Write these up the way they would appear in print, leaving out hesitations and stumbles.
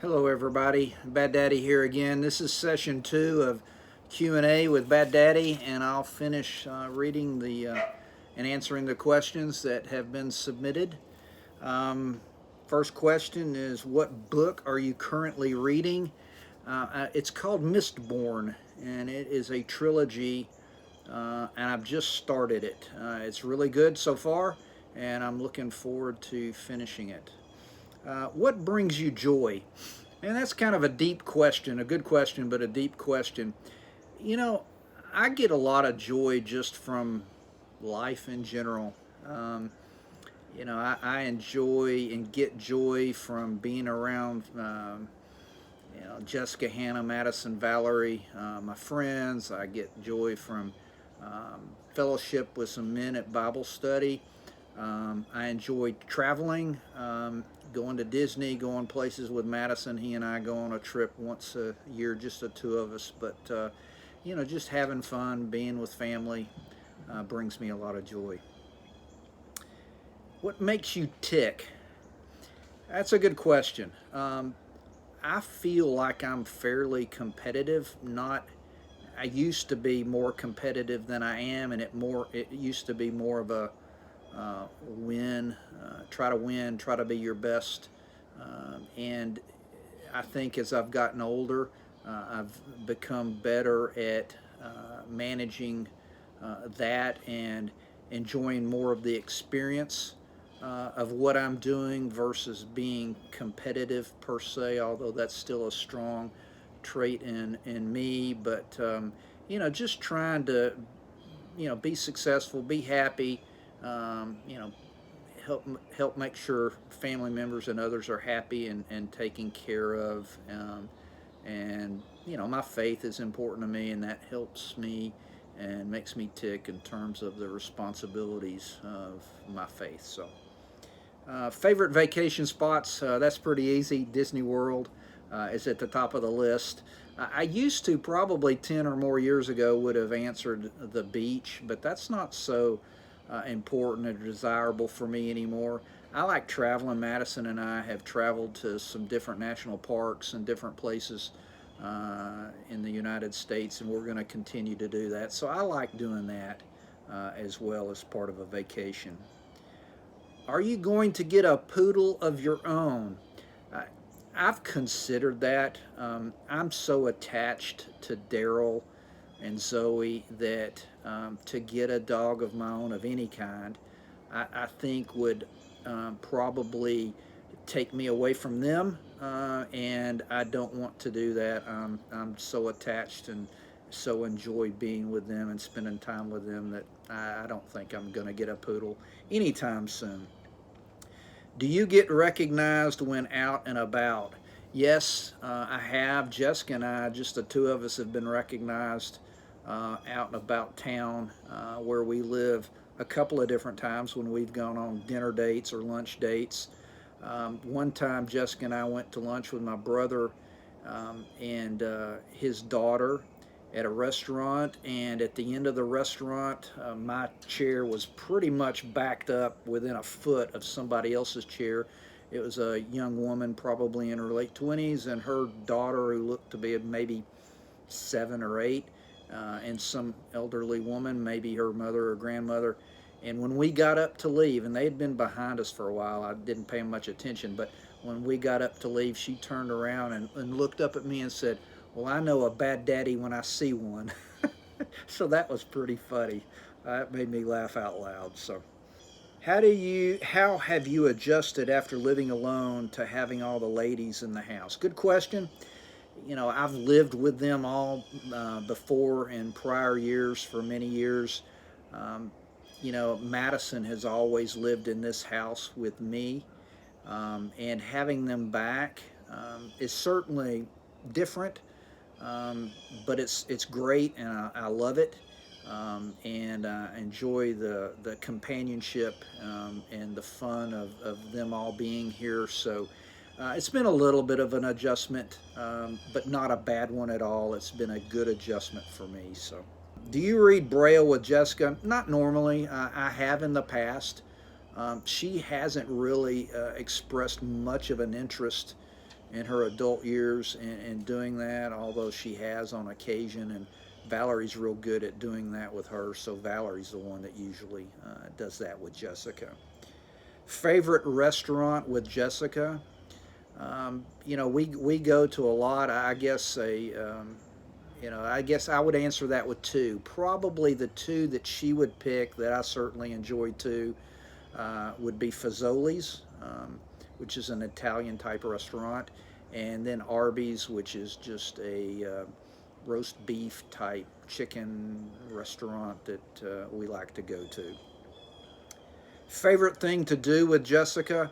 Hello everybody, Baddaddy here again. This is session 2 of Q&A with Baddaddy, and I'll finish reading and answering the questions that have been submitted. First question is, what book are you currently reading? It's called Mistborn, and it is a trilogy, and I've just started it. It's really good so far, and I'm looking forward to finishing it. What brings you joy? And that's kind of a deep question, a good question, but a deep question. You know, I get a lot of joy just from life in general. Um, I enjoy and get joy from being around, Jessica, Hannah, Madison, Valerie, my friends. I get joy from fellowship with some men at Bible study. I enjoy traveling, going to Disney, going places with Madison. He and I go on a trip once a year, just the two of us. But, just having fun, being with family brings me a lot of joy. What makes you tick? That's a good question. I feel like I'm fairly competitive. Not, I used to be more competitive than I am, and it used to be more of a win, try to be your best. And I think as I've gotten older, I've become better at managing that and enjoying more of the experience of what I'm doing versus being competitive per se, although that's still a strong trait in me. But, just trying to, be successful, be happy, um, you know, help make sure family members and others are happy and taken care of. And my faith is important to me, and that helps me and makes me tick in terms of the responsibilities of my faith. So, favorite vacation spots, that's pretty easy. Disney World is at the top of the list. I used to, probably 10 or more years ago, would have answered the beach, but that's not so important or desirable for me anymore. I like traveling. Madison and I have traveled to some different national parks and different places in the United States, and we're going to continue to do that. So I like doing that as well as part of a vacation. Are you going to get a poodle of your own? I, I've considered that. I'm so attached to Daryl and Zoe that to get a dog of my own of any kind, I think would probably take me away from them, and I don't want to do that. I'm so attached and so enjoy being with them and spending time with them that I don't think I'm going to get a poodle anytime soon. Do you get recognized when out and about? Yes, I have. Jessica and I, just the two of us, have been recognized out and about town where we live a couple of different times when we've gone on dinner dates or lunch dates. One time, Jessica and I went to lunch with my brother and his daughter at a restaurant, and at the end of the restaurant, my chair was pretty much backed up within a foot of somebody else's chair. It was a young woman, probably in her late 20s, and her daughter, who looked to be maybe 7 or 8, and some elderly woman, maybe her mother or grandmother. And when we got up to leave, and they had been behind us for a while, I didn't pay much attention, but when we got up to leave, she turned around and looked up at me and said, "Well, I know a bad daddy when I see one." So that was pretty funny. That made me laugh out loud. So, how have you adjusted after living alone to having all the ladies in the house? Good question. I've lived with them all before in prior years for many years. Um, Madison has always lived in this house with me, and having them back is certainly different, um, but it's great, and I love it, and I enjoy the companionship and the fun of them all being here. So it's been a little bit of an adjustment, but not a bad one at all. It's been a good adjustment for me. So. Do you read Braille with Jessica? Not normally. I have in the past. She hasn't really expressed much of an interest in her adult years in doing that, although she has on occasion, and Valerie's real good at doing that with her, so Valerie's the one that usually does that with Jessica. Favorite restaurant with Jessica? We go to a lot. I guess I guess I would answer that with two. Probably the two that she would pick that I certainly enjoy too would be Fazoli's, which is an Italian type restaurant, and then Arby's, which is just a roast beef type chicken restaurant that we like to go to. Favorite thing to do with Jessica?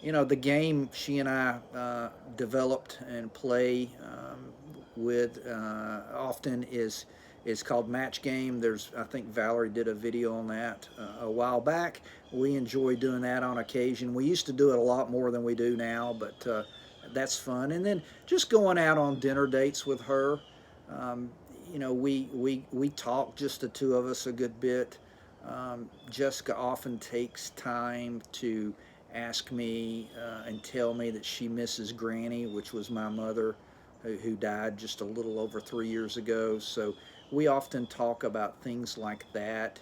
The game she and I developed and play with often is called Match Game. I think Valerie did a video on that a while back. We enjoy doing that on occasion. We used to do it a lot more than we do now, but that's fun. And then just going out on dinner dates with her. Um, we talk, just the two of us, a good bit. Jessica often takes time to ask me and tell me that she misses Granny, which was my mother, who died just a little over 3 years ago. So we often talk about things like that.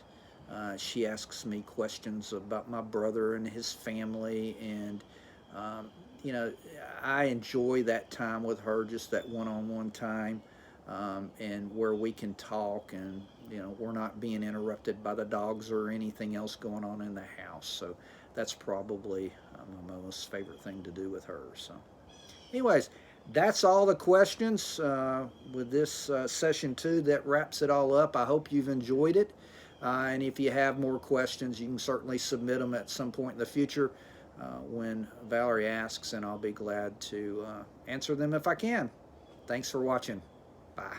She asks me questions about my brother and his family, and um, you know, I enjoy that time with her, just that one-on-one time, and where we can talk, and we're not being interrupted by the dogs or anything else going on in the house. So that's probably my most favorite thing to do with her. So, anyways, that's all the questions with this session two. That wraps it all up. I hope you've enjoyed it. And if you have more questions, you can certainly submit them at some point in the future when Valerie asks, and I'll be glad to answer them if I can. Thanks for watching. Bye.